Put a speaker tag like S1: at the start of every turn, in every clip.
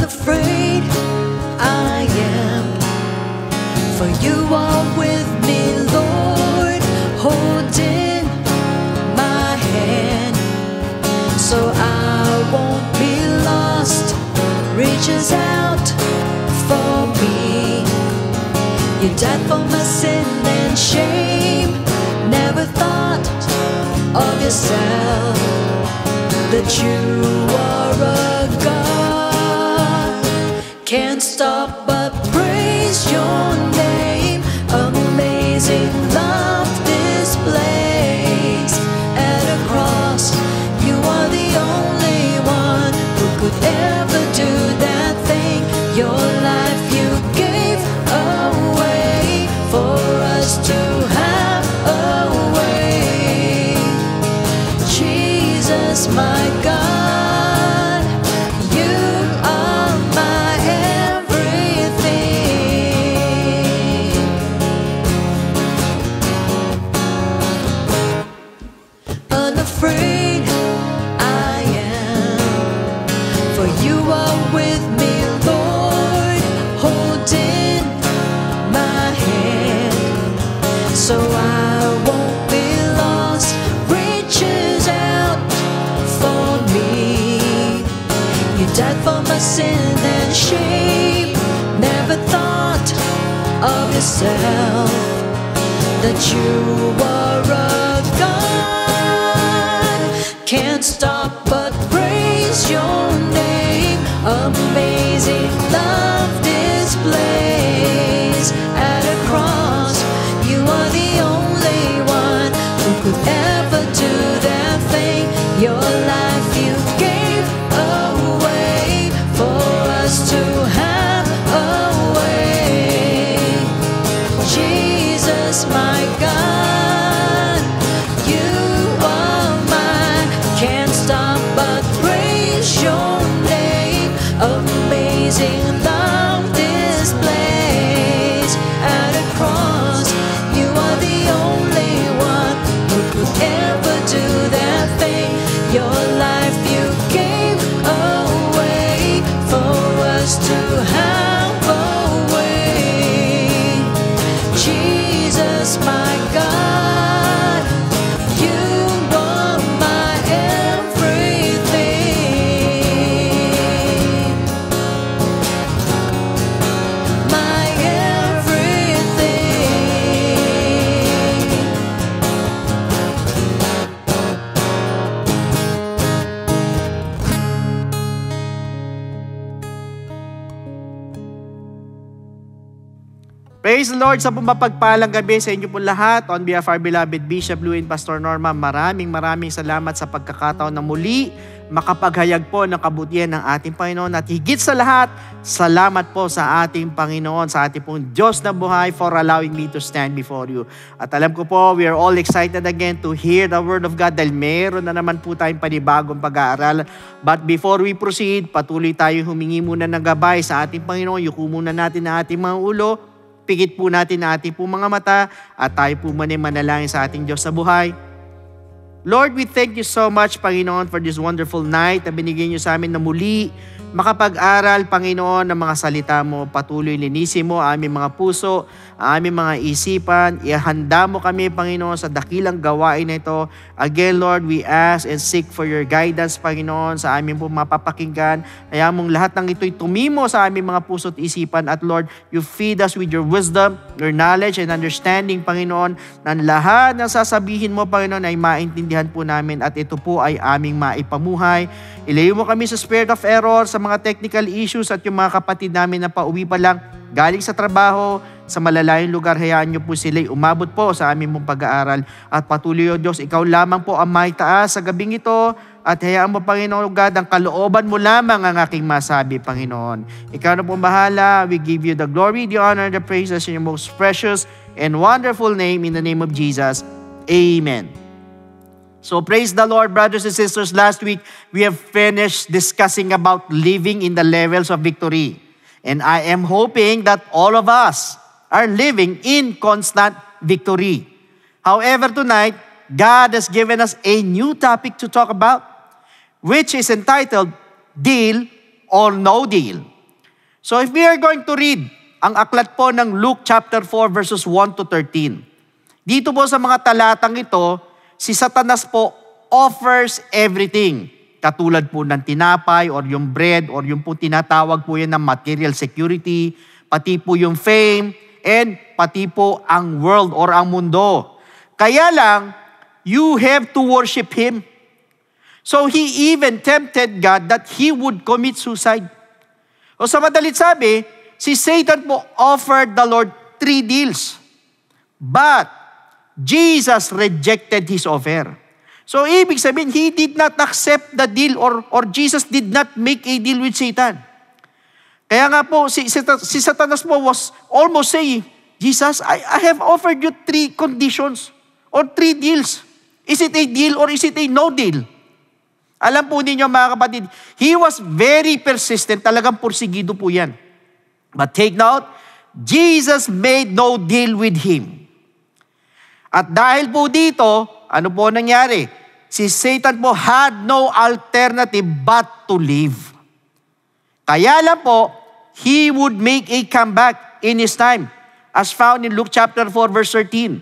S1: unafraid I am, for you are with me, Lord, holding my hand, so I won't be lost. Reaches out for me. You died for my sin and shame. Never thought of yourself that you are a God. Can't stop but praise your name. Amazing love displays at a cross. You are the only one who could ever do that thing. Your life you gave away for us to have away. Jesus, my God, you are my everything. Unafraid I am, for you are with me, Lord, holding my hand, so I won't be lost. Reaches out for me. You died for my sin and shame. Never thought of yourself that you are a God. Can't stop but praise your name. Amazing love displays at a cross. You are the only one who could ever do that thing. Your life you gave away for us to have away. Jesus, my God, you are mine. Can't stop but praise your name. Amazing love displays at a cross. You are the only one who could ever do that thing. Your life you gave away for us to have away. Jesus, my God, you are my everything. My everything.
S2: Praise the Lord sa pumapagpalang gabi sa inyo po lahat. On behalf of our beloved Bishop Lou and Pastor Norma, maraming salamat sa pagkakataon na muli makapaghayag po ng kabutihan ng ating Panginoon. At higit sa lahat, salamat po sa ating Panginoon, sa ating pong Diyos na buhay for allowing me to stand before you. At alam ko po, we are all excited again to hear the Word of God dahil meron na naman po tayong panibagong pag-aaral. But before we proceed, patuloy tayo humingi muna ng gabay sa ating Panginoon. Yuko muna natin ang ating mga ulo. Pigit po natin ang ating po mga mata at tayo po manalangin sa ating Diyos sa buhay. Lord, we thank you so much, Panginoon, for this wonderful night na binigyan niyo sa amin na muli makapag-aral, Panginoon, ng mga salita mo. Patuloy linisin mo ang aming mga puso, ang aming mga isipan. Ihanda mo kami, Panginoon, sa dakilang gawain na ito. Again, Lord, we ask and seek for your guidance, Panginoon, sa aming po mapapakinggan. Kaya mong lahat ng ito'y tumimo sa aming mga puso at isipan. At Lord, you feed us with your wisdom, your knowledge, and understanding, Panginoon, na lahat ng sasabihin mo, Panginoon, ay maintindihan po namin at ito po ay aming maipamuhay. Ilayo mo kami sa spirit of error, sa mga technical issues at yung mga kapatid namin na pauwi pa lang galing sa trabaho, sa malalayong lugar, hayaan niyo po sila'y umabot po sa aming mong pag-aaral. At patuloy, O Diyos, ikaw lamang po ang may taas sa gabing ito at hayaan mo, Panginoon God, ang kalooban mo lamang ang aking masabi, Panginoon. Ikaw na po bahala. We give you the glory, the honor, the praises in your most precious and wonderful name, in the name of Jesus. Amen. So praise the Lord, brothers and sisters. Last week, we have finished discussing about living in the levels of victory. And I am hoping that all of us are living in constant victory. However, tonight, God has given us a new topic to talk about, which is entitled Deal or No Deal. So if we are going to read ang aklat po ng Luke chapter 4 verses 1 to 13, dito po sa mga talatang ito, si Satanas po offers everything. Katulad po ng tinapay or yung bread or yung po tinatawag po yan ng material security, pati po yung fame, and pati po ang world or ang mundo. Kaya lang, you have to worship Him. So He even tempted God that He would commit suicide. O sa madalit sabi, si Satan po offered the Lord 3 deals. But Jesus rejected His offer. So ibig sabihin, He did not accept the deal or Jesus did not make a deal with Satan. Kaya nga po, si Satanas po was almost saying, Jesus, I have offered you 3 conditions or 3 deals. Is it a deal or is it a no deal? Alam po ninyo mga kapatid, he was very persistent, talagang pursigido po yan. But take note, Jesus made no deal with him. At dahil po dito, ano po nangyari? Si Satan po had no alternative but to live. Kaya lang po, he would make a comeback in his time, as found in Luke chapter 4 verse 13.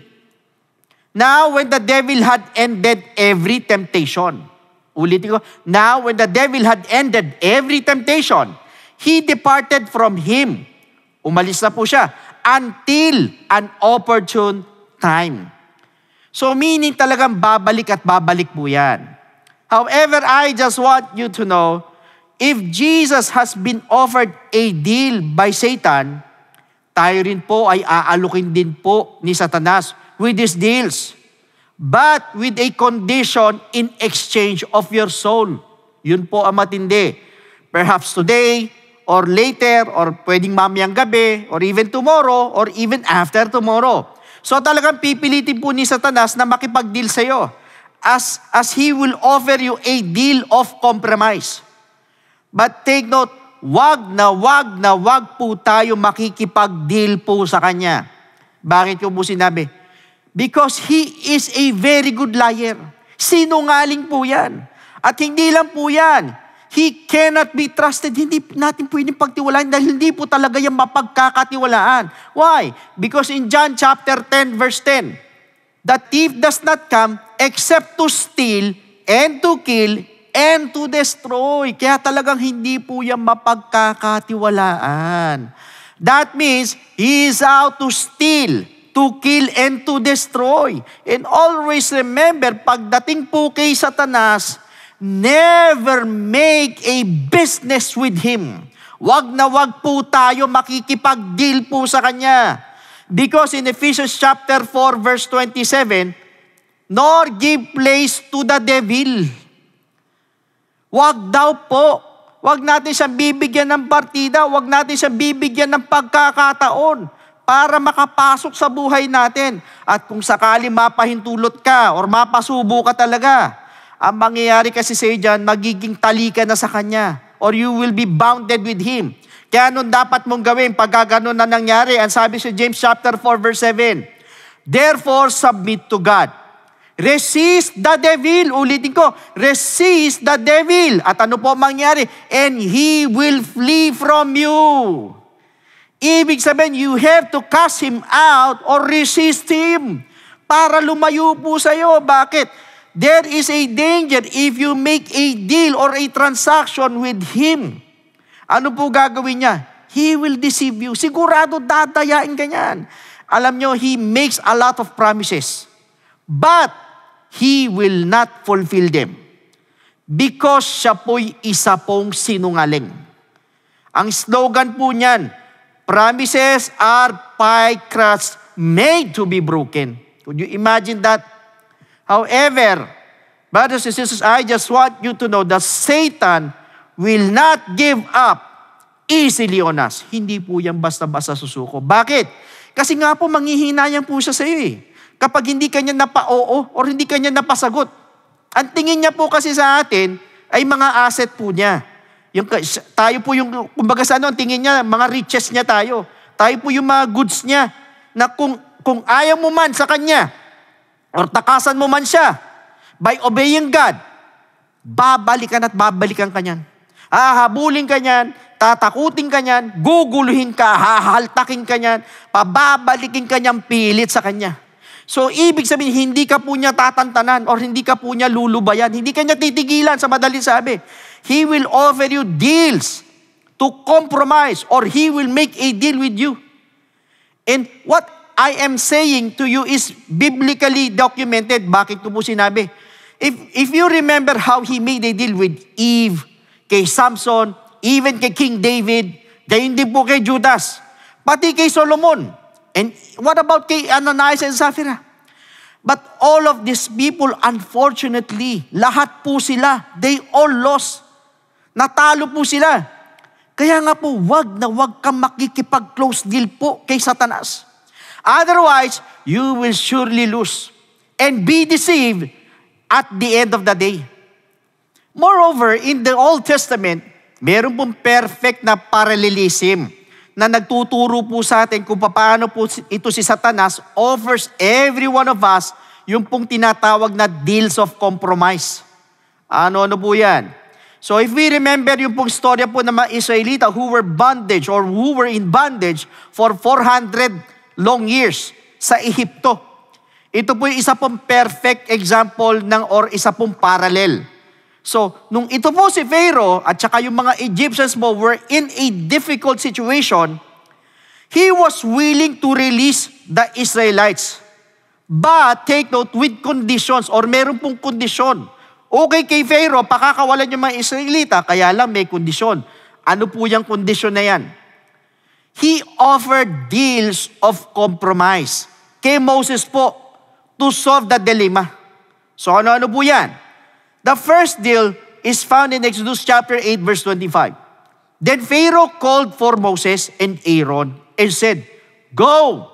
S2: Now, when the devil had ended every temptation, ulitin ko, now when the devil had ended every temptation, he departed from him. Umalis na po siya until an opportune time. So meaning talagang babalik at babalik po yan. However, I just want you to know, if Jesus has been offered a deal by Satan, tayo rin po ay aalukin din po ni Satanas with these deals. But with a condition in exchange of your soul. Yun po ang matindi. Perhaps today, or later, or pwedeng mamayang gabi, or even tomorrow, or even after tomorrow. So talagang pipilitin po ni Satanas na makipag-deal sa'yo as he will offer you a deal of compromise. But take note, wag po tayo makikipag-deal po sa kanya. Bakit ko po sinabi? Because he is a very good liar. Sinungaling po yan. At hindi lang po yan. He cannot be trusted. Hindi natin pwedeng pagtiwalaan dahil hindi po talaga yung mapagkakatiwalaan. Why? Because in John chapter 10 verse 10, the thief does not come except to steal and to kill and to destroy. Kaya talagang hindi po yan mapagkakatiwalaan. That means he is out to steal, to kill, and to destroy. And always remember, pagdating po kay Satanas, never make a business with him. Wag na wag po tayo makikipag-deal po sa kanya. Because in Ephesians chapter 4 verse 27, nor give place to the devil. Wag daw po. Wag natin siyang bibigyan ng partida. Wag natin siyang bibigyan ng pagkakataon para makapasok sa buhay natin. At kung sakali mapahintulot ka or mapasubo ka talaga, ang mangyayari kasi sa dyan, magiging talika na sa kanya or you will be bounded with him. Kaya anong dapat mong gawin pag gano'n na nangyari? Ang sabi sa James chapter 4 verse 7, therefore submit to God. Resist the devil. Ulitin ko, resist the devil. At ano po mangyari? And he will flee from you. Ibig sabihin, you have to cast him out or resist him para lumayo po sa'yo. Bakit? There is a danger if you make a deal or a transaction with him. Ano po gagawin niya? He will deceive you. Sigurado dadayain ka niyan. Alam nyo, he makes a lot of promises. But he will not fulfill them. Because siya po'y isa pong sinungaling. Ang slogan po niyan, promises are pie crusts made to be broken. Could you imagine that? However, brothers and sisters, I just want you to know that Satan will not give up easily on us. Hindi po yan basta-basta susuko. Bakit? Kasi nga po manghihinayang po siya sa iyo eh. Kapag hindi kanya napa-oo or hindi kanya napasagot. Ang tingin niya po kasi sa atin ay mga asset po niya. Tayo po yung, kumbaga sa ano, ang tingin niya, mga riches niya tayo. Tayo po yung mga goods niya na kung ayaw mo man sa kanya, or takasan mo man siya, by obeying God, babalikan at babalikan ka niyan. Habulin ka niyan, tatakutin ka niyan, guguluhin ka, hahaltakin ka niyan, pababalikin ka niyang pilit sa kanya. So, ibig sabihin, hindi ka po niya tatantanan or hindi ka po niya lulubayan. Hindi ka niya titigilan sa madaling sabi. He will offer you deals to compromise or He will make a deal with you. And what I am saying to you is biblically documented. Bakit ko po sinabi? If you remember how He made a deal with Eve, kay Samson, even kay King David, gayon din po kay Judas, pati kay Solomon. And what about kay Ananias and Sapphira? But all of these people, unfortunately, lahat po sila, they all lost. Natalo po sila. Kaya nga po, wag na wag kang makikipag-close deal po kay Satanas. Otherwise, you will surely lose and be deceived at the end of the day. Moreover, in the Old Testament, meron pong perfect na parallelism na nagtuturo po sa atin kung paano po ito si Satanas offers every one of us yung pong tinatawag na deals of compromise. Ano po yan? So if we remember yung pong storya po ng mga Israelita who were in bondage for 400 long years sa Ehipto. Ito po yung isa pong perfect example or isa pong parallel. So, nung ito po si Pharaoh at saka yung mga Egyptians mo were in a difficult situation, he was willing to release the Israelites. But, take note, with conditions or meron pong kondisyon. Okay kay Pharaoh, pakakawalan yung mga Israelita, kaya lang may kondisyon. Ano po yung kondisyon na yan? He offered deals of compromise kay Moses po to solve the dilemma. So, ano po yan? The first deal is found in Exodus chapter 8, verse 25. Then Pharaoh called for Moses and Aaron and said, "Go,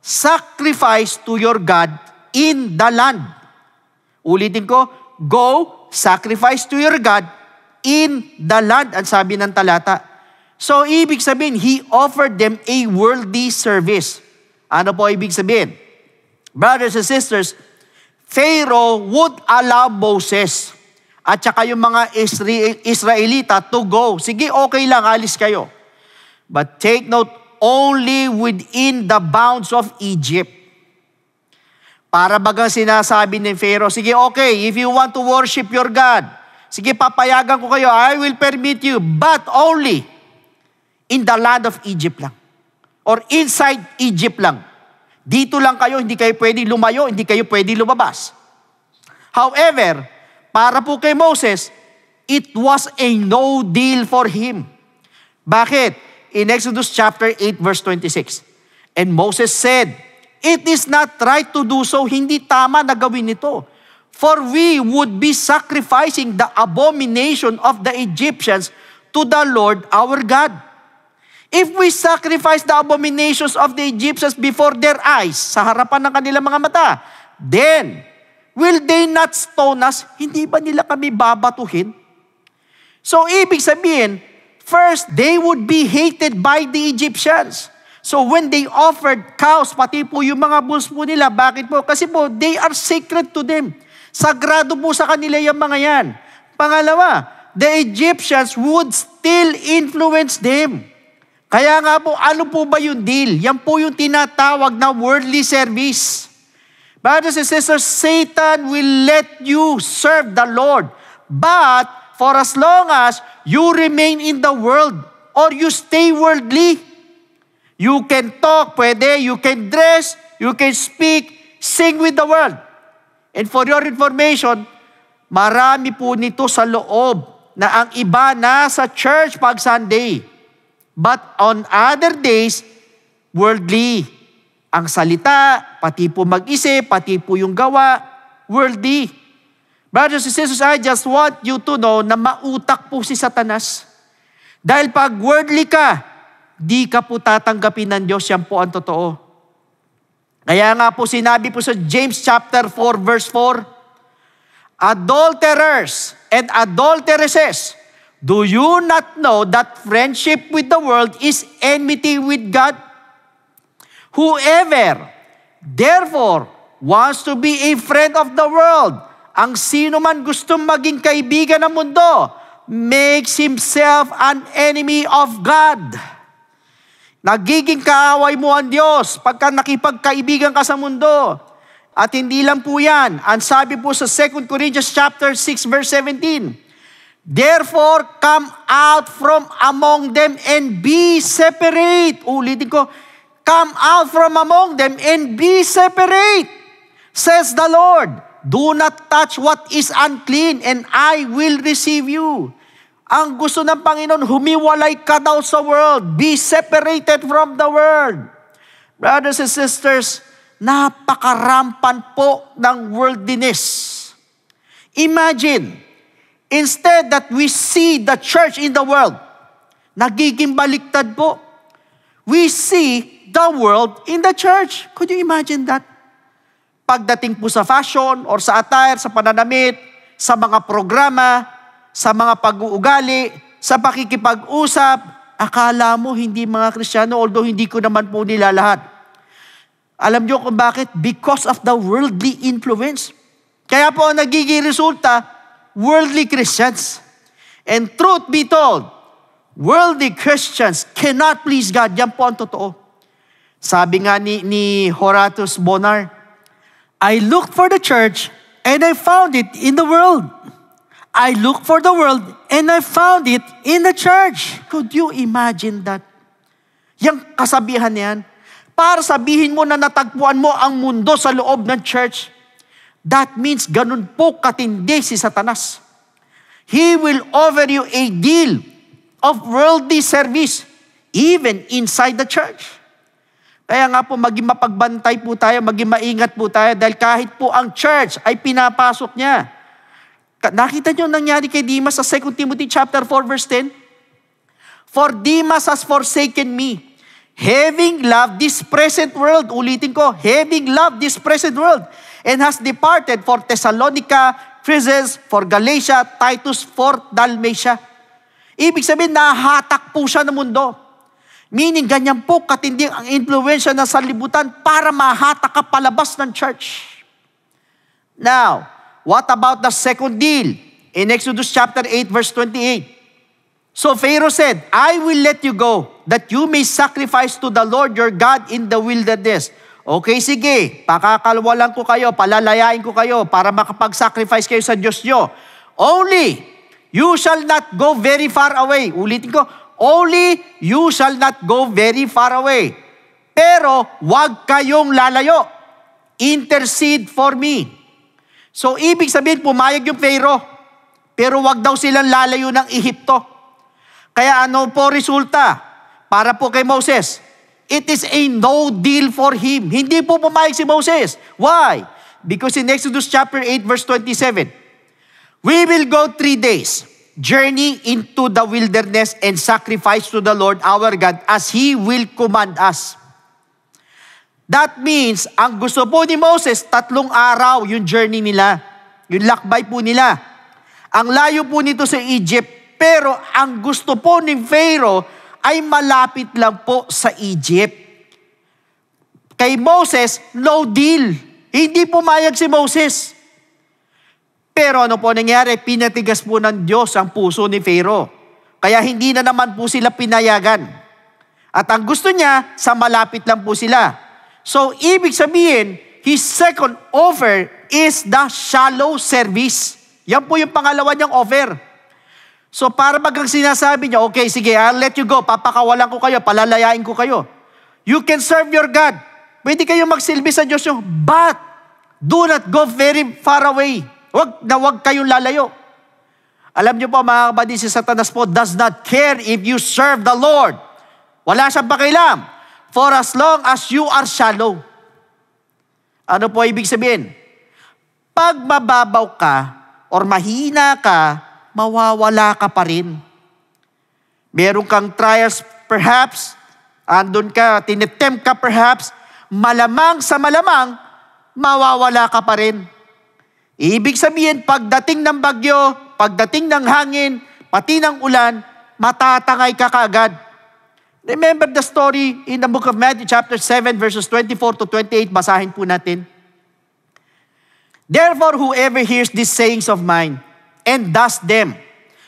S2: sacrifice to your God in the land." Ulitin ko, go, sacrifice to your God in the land. Ang sabi ng talata. So, ibig sabihin, he offered them a worldly service. Ano po ibig sabihin? Brothers and sisters, Pharaoh would allow Moses at saka yung mga Israelita to go. Sige, okay lang, alis kayo. But take note, only within the bounds of Egypt. Para bagang sinasabi ni Pharaoh, sige, okay, if you want to worship your God, sige, papayagan ko kayo, I will permit you, but only in the land of Egypt lang. Or inside Egypt lang. Dito lang kayo, hindi kayo pwede lumayo, hindi kayo pwede lumabas. However, para po kay Moses, it was a no deal for him. Bakit? In Exodus chapter 8, verse 26. And Moses said, "It is not right to do so." Hindi tama na gawin ito. For we would be sacrificing the abomination of the Egyptians to the Lord our God. If we sacrifice the abominations of the Egyptians before their eyes, sa harapan ng kanilang mga mata, then, will they not stone us? Hindi ba nila kami babatuhin? So, ibig sabihin, first, they would be hated by the Egyptians. So, when they offered cows, pati po yung mga bulls po nila, bakit po? Kasi po, they are sacred to them. Sagrado po sa kanila yung mga yan. Pangalawa, the Egyptians would still influence them. Kaya nga po, ano po ba yung deal? Yan po yung tinatawag na worldly service. Brothers and sisters, Satan will let you serve the Lord. But, for as long as you remain in the world or you stay worldly, you can talk, pwede, you can dress, you can speak, sing with the world. And for your information, marami po nito sa loob na ang iba nasa church pag Sunday. But on other days, worldly. Ang salita, pati po mag-isip, pati po yung gawa, worldly. Brothers and sisters, I just want you to know na mautak po si Satanas. Dahil pag worldly ka, di ka po tatanggapin ng Diyos. Yan po ang totoo. Kaya nga po sinabi po sa James chapter 4, verse 4, "Adulterers and adulteresses, do you not know that friendship with the world is enmity with God? Whoever, therefore, wants to be a friend of the world," ang sino man gustong maging kaibigan ng mundo, makes himself an enemy of God. Nagiging kaaway mo ang Diyos pagka nakipagkaibigan ka sa mundo. At hindi lang po yan. Ang sabi po sa 2 Corinthians chapter 6 verse 17, therefore, come out from among them and be separate. Ulitin ko, come out from among them and be separate, says the Lord. Do not touch what is unclean, and I will receive you. Ang gusto ng Panginoon, humiwalay ka daw sa world. Be separated from the world. Brothers and sisters, napakarampan po ng worldliness. Imagine, instead that we see the church in the world, nagiging baliktad po. We see the world in the church. Could you imagine that? Pagdating po sa fashion or sa attire, sa pananamit, sa mga programa, sa mga pag-uugali, sa pakikipag-usap, akala mo hindi mga Kristiyano, although hindi ko naman po nila lahat. Alam niyo kung bakit? Because of the worldly influence. Kaya po ang nagiging resulta, worldly Christians. And truth be told, worldly Christians cannot please God. Yan po ang totoo. Sabi nga ni Horatius Bonar, I looked for the church and I found it in the world. I looked for the world and I found it in the church. Could you imagine that? Yang kasabihan niyan, para sabihin mo na natagpuan mo ang mundo sa loob ng church, that means ganun po katindi si Satanas. He will offer you a deal of worldly service even inside the church. Kaya nga po, maging mapagbantay po tayo, maging maingat po tayo dahil kahit po ang church ay pinapasok niya. Nakita niyo nangyari kay Demas sa 2 Timothy chapter 4 verse 10? For Demas has forsaken me, having loved this present world, ulitin ko, having loved this present world, and has departed for Thessalonica, Crescens, for Galatia, Titus, for Dalmatia. Ibig sabihin, nahatak po siya ng mundo. Meaning, ganyan po katindi ang influensya ng sanlibutan para mahatak ka palabas ng church. Now, what about the second deal? In Exodus chapter 8, verse 28. So Pharaoh said, I will let you go, that you may sacrifice to the Lord your God in the wilderness. Okay, sige, pakakalwalan ko kayo, palalayain ko kayo para makapag-sacrifice kayo sa Diyos nyo. Only, you shall not go very far away. Ulitin ko, only you shall not go very far away. Pero, wag kayong lalayo. Intercede for me. So, ibig sabihin, pumayag yung Pharaoh. Pero wag daw silang lalayo ng Ehipto. Kaya ano po resulta? Para po kay Moses, it is a no deal for him. Hindi po pumayag si Moses. Why? Because in Exodus chapter 8 verse 27, we will go 3 days, journey into the wilderness and sacrifice to the Lord our God as He will command us. That means, ang gusto po ni Moses, 3 araw yung journey nila. Yung lakbay po nila. Ang layo po nito sa Egypt, pero ang gusto po ni Pharaoh ay malapit lang po sa Egypt. Kay Moses, no deal. Hindi pumayag si Moses. Pero ano po nangyari? Pinatigas po ng Diyos ang puso ni Pharaoh. Kaya hindi na naman po sila pinayagan. At ang gusto niya, sa malapit lang po sila. So, ibig sabihin, his second offer is the shallow service. Yan po yung pangalawa niyang offer. So, para bagang sinasabi niya, okay, sige, I'll let you go. Papakawalan ko kayo, palalayain ko kayo. You can serve your God. Pwede kayo magsilbi sa Diyos nyo. But, do not go very far away. Wag kayong lalayo. Alam niyo po, mga kapatid, si Satanas po does not care if you serve the Lord. Wala siyang pakialam. For as long as you are shallow. Ano po ibig sabihin? Pag mababaw ka or mahina ka, mawawala ka pa rin. Meron kang trials perhaps, andun ka, tinitempt ka perhaps, malamang sa malamang, mawawala ka pa rin. Ibig sabihin, pagdating ng bagyo, pagdating ng hangin, pati ng ulan, matatangay ka kaagad. Remember the story in the book of Matthew chapter 7 verses 24 to 28. Basahin po natin. Therefore, whoever hears these sayings of mine and does them,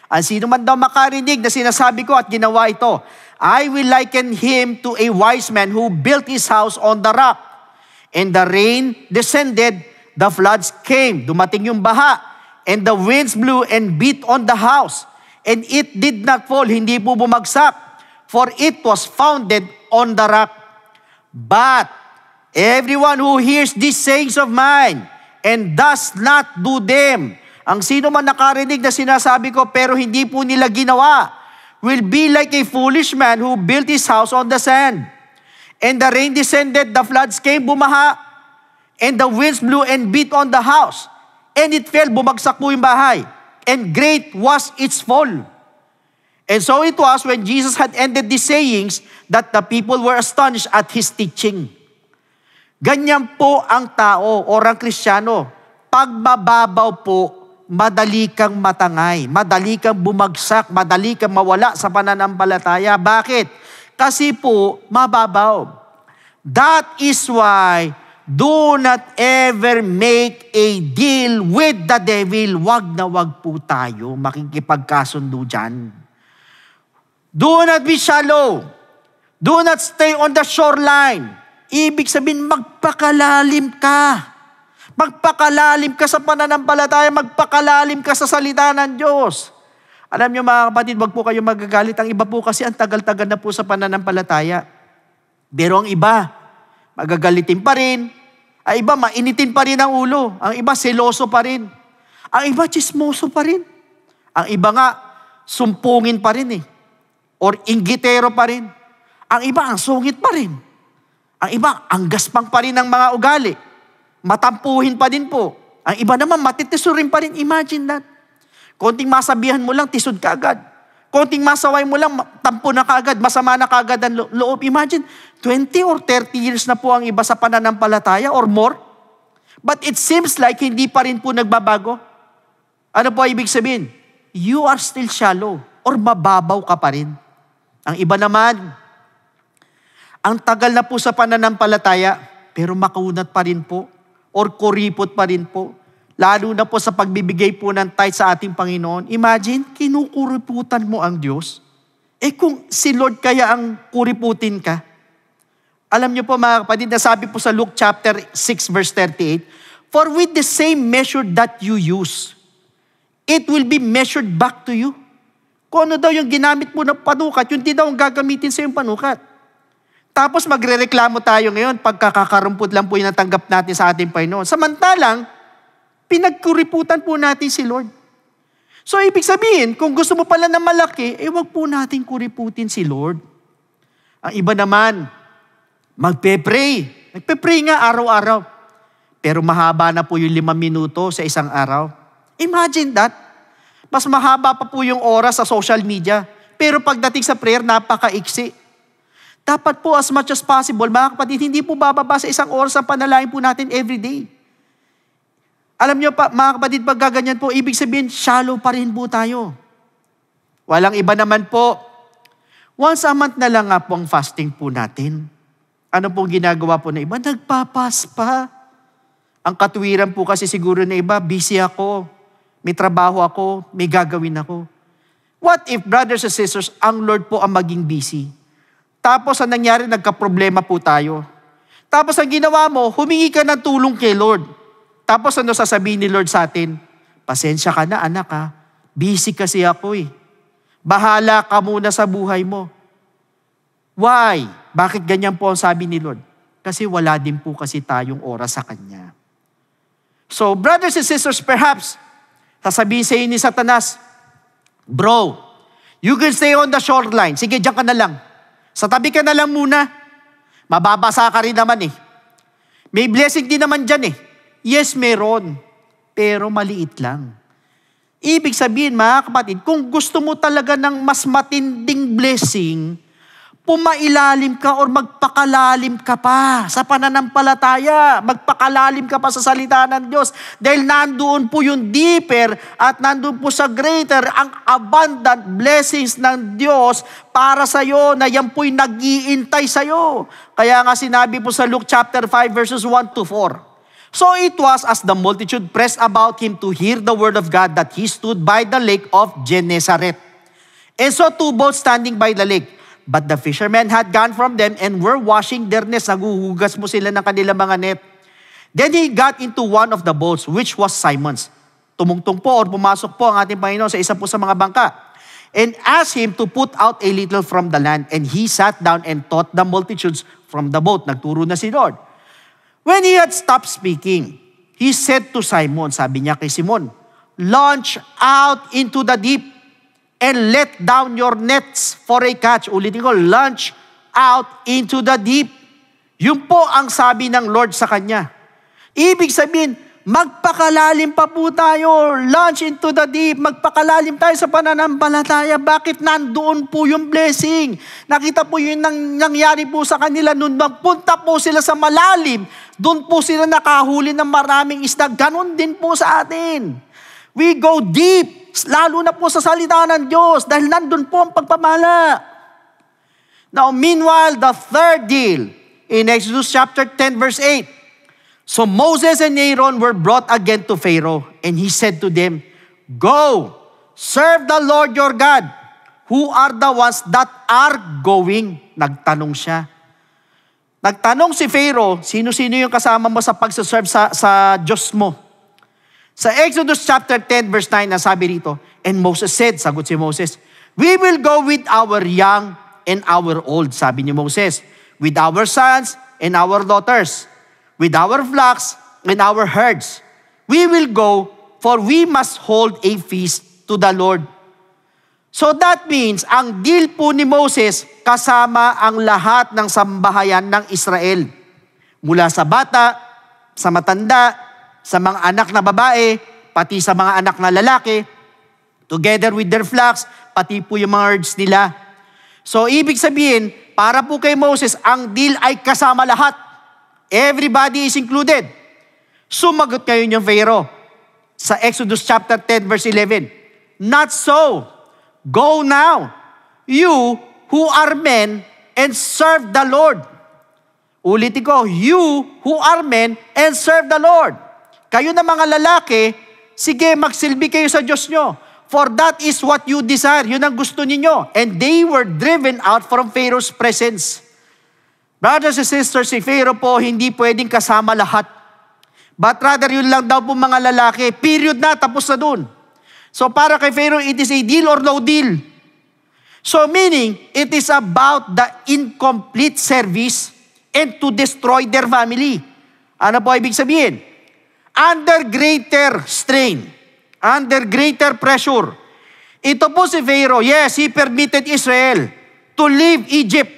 S2: Ang sino man daw makarinig na sinasabi ko at ginawa ito, I will liken him to a wise man who built his house on the rock. And the rain descended, the floods came. Dumating yung baha. And the winds blew and beat on the house. And it did not fall, hindi po bumagsak. For it was founded on the rock. But everyone who hears these sayings of mine and does not do them, ang sino man nakarinig na sinasabi ko pero hindi po nila ginawa, will be like a foolish man who built his house on the sand. And the rain descended, the floods came, bumaha, and the winds blew and beat on the house. And it fell, bumagsak po yung bahay. And great was its fall. And so it was when Jesus had ended these sayings that the people were astonished at His teaching. Ganyan po ang tao o ang Kristiyano. Pag mababaw po, madali kang matangay, madali kang bumagsak, madali kang mawala sa pananampalataya. Bakit? Kasi po, mababaw. That is why, do not ever make a deal with the devil. Wag na wag po tayo makikipagkasundo dyan. Do not be shallow. Do not stay on the shoreline. Ibig sabihin, magpakalalim ka. Magpakalalim ka sa pananampalataya, magpakalalim ka sa salita ng Diyos. Alam niyo mga kapatid, wag po kayo magagalit. Ang iba po kasi ang tagal-tagal na po sa pananampalataya. Pero ang iba, magagalitin pa rin. Ang iba, mainitin pa rin ang ulo. Ang iba, seloso pa rin. Ang iba, chismoso pa rin. Ang iba nga, sumpungin pa rin eh. Or inggitero pa rin. Ang iba, ang sungit pa rin. Ang iba, ang gaspang pa rin ng mga ugali. Matampuhin pa din po. Ang iba naman, matitisurin pa rin. Imagine that. Konting masabihan mo lang, tisod ka agad. Konting masaway mo lang, tampo na kaagad, masama na kaagad ang loob. Imagine, 20 or 30 years na po ang iba sa pananampalataya or more. But it seems like hindi pa rin po nagbabago. Ano po ibig sabihin? You are still shallow or mababaw ka pa rin. Ang iba naman, ang tagal na po sa pananampalataya, pero makunat pa rin po or kuripot pa rin po. Lalo na po sa pagbibigay po ng tithe sa ating Panginoon. Imagine, kinukuriputan mo ang Diyos. Kung si Lord kaya ang kuriputin ka. Alam niyo po mga kapatid, nasabi po sa Luke chapter 6 verse 38, for with the same measure that you use, it will be measured back to you. Kung ano daw yung ginamit mo na panukat, yun din daw ang gagamitin sa yung panukat. Tapos magrereklamo tayo ngayon, pagkakakarumput lang po yung natanggap natin sa ating Panginoon. Samantalang, pinagkuriputan po natin si Lord. So, ibig sabihin, kung gusto mo pala na malaki, wag po natin kuriputin si Lord. Ang iba naman, magpe-pray. Nagpe-pray nga araw-araw. Pero mahaba na po yung 5 minuto sa isang araw. Imagine that. Mas mahaba pa po yung oras sa social media. Pero pagdating sa prayer, napaka-iksi. Dapat po as much as possible, mga kapatid, hindi po bababa sa isang oras ang panalangin po natin every day. Alam niyo pa, mga kapatid, pag gaganyan po, ibig sabihin, shallow pa rin po tayo. Walang iba naman po. Once a month na lang nga po ang fasting po natin. Ano pong ginagawa po na iba? Nagpapas pa. Ang katuwiran po kasi siguro na iba, busy ako, may trabaho ako, may gagawin ako. What if, brothers and sisters, ang Lord po ang maging busy? Tapos ang nangyari, nagka-problema po tayo. Tapos ang ginawa mo, humingi ka ng tulong kay Lord. Tapos ano sasabihin ni Lord sa atin? Pasensya ka na anak ha. Busy kasi ako eh. Bahala ka muna sa buhay mo. Why? Bakit ganyan po ang sabi ni Lord? Kasi wala din po kasi tayong oras sa Kanya. So brothers and sisters, perhaps, sasabihin sa inyo ni Satanas, bro, you can stay on the shoreline. Sige, diyan ka na lang. Sa tabi ka na lang muna. Mababasa ka rin naman eh. May blessing din naman dyan eh. Yes, meron. Pero maliit lang. Ibig sabihin, mga kapatid, kung gusto mo talaga ng mas matinding blessing, pumailalim ka or magpakalalim ka pa sa pananampalataya. Magpakalalim ka pa sa salita ng Diyos. Dahil nandoon po yung deeper at nandoon po sa greater ang abundant blessings ng Diyos para sa iyo na yan po'y nag-iintay sa iyo. Kaya nga sinabi po sa Luke chapter 5 verses 1 to 4, So it was as the multitude pressed about him to hear the word of God that he stood by the lake of Gennesaret. And saw two boats standing by the lake. But the fishermen had gone from them and were washing their nets. Naguhugas mo sila ng kanilang mga net. Then he got into one of the boats, which was Simon's. Tumungtong po or pumasok po ang ating Panginoon sa isa po sa mga bangka. And asked him to put out a little from the land. And he sat down and taught the multitudes from the boat. Nagturo na si Lord. When he had stopped speaking, he said to Simon, sabi niya kay Simon, launch out into the deep and let down your nets for a catch. Ulitin ko, launch out into the deep. Yun po ang sabi ng Lord sa kanya. Ibig sabihin, magpakalalim pa po tayo. Launch into the deep. Magpakalalim tayo sa pananampalataya. Bakit nandoon po yung blessing? Nakita po yun nangyari po sa kanila. Nung magpunta po sila sa malalim, doon po sila nakahuli ng maraming isda. Ganon din po sa atin. We go deep. Lalo na po sa salita ng Diyos dahil nandun po ang pagpamala. Now, meanwhile, the third deal in Exodus chapter 10 verse 8. So Moses and Aaron were brought again to Pharaoh, and he said to them, go, serve the Lord your God. Who are the ones that are going? Nagtanong siya. Nagtanong si Pharaoh, sino-sino yung kasama mo sa pagsaserve sa Diyos mo? Sa Exodus chapter 10 verse 9, nasabi rito, and Moses said, sagot si Moses, we will go with our young and our old, sabi ni Moses, with our sons and our daughters, with our flocks and our herds. We will go, for we must hold a feast to the Lord. So that means, ang deal po ni Moses, kasama ang lahat ng sambahayan ng Israel. Mula sa bata, sa matanda, sa mga anak na babae, pati sa mga anak na lalaki, together with their flocks, pati po yung mga herds nila. So, ibig sabihin, para po kay Moses, ang deal ay kasama lahat. Everybody is included. Sumagot kayo yung Pharaoh sa Exodus chapter 10 verse 11. Not so. Go now, you who are men, and serve the Lord. Ulitin ko, you who are men, and serve the Lord. Kayo na mga lalaki, sige, magsilbi kayo sa Diyos nyo. For that is what you desire. Yun ang gusto ninyo. And they were driven out from Pharaoh's presence. Brothers and sisters, si Pharaoh po hindi pwedeng kasama lahat. But rather, yun lang daw po mga lalaki. Period na, tapos na dun. So para kay Pharaoh, it is a deal or no deal. So meaning, it is about the incomplete service and to destroy their family. Ano po ibig sabihin? Under greater strain, under greater pressure. Ito po si Pharaoh, yes, he permitted Israel to leave Egypt,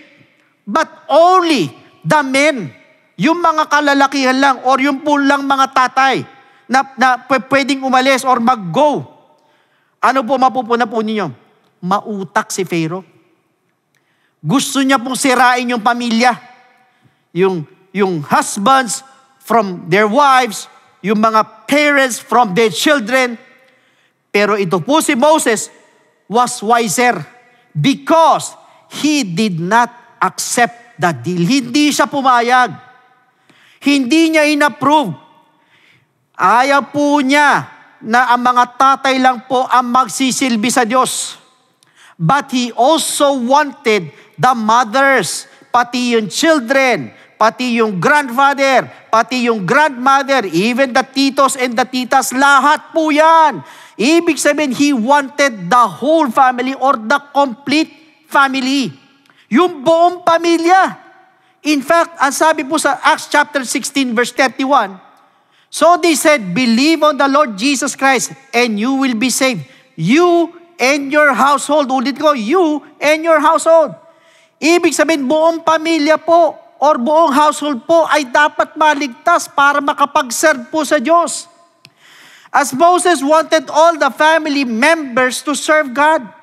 S2: but only the men, yung mga kalalakihan lang or yung po lang mga tatay na pwedeng umalis or mag-go. Ano po mapupuna po ninyo? Mautak si Pharaoh. Gusto niya pong sirain yung pamilya. Yung husbands from their wives, yung mga parents from their children. Pero ito po si Moses was wiser because he did not accept the deal. Hindi siya pumayag. Hindi niya inapprove. Ayaw po niya na ang mga tatay lang po ang magsisilbi sa Diyos. But he also wanted the mothers, pati yung children, pati yung grandfather, pati yung grandmother, even the titos and the titas, lahat po yan. Ibig sabihin, he wanted the whole family or the complete family. Yung buong pamilya. In fact, ang sabi po sa Acts chapter 16 verse 31, so they said, believe on the Lord Jesus Christ and you will be saved. You and your household. Ulit ko, you and your household. Ibig sabihin, buong pamilya po or buong household po ay dapat maligtas para makapag-serve po sa Diyos. As Moses wanted all the family members to serve God.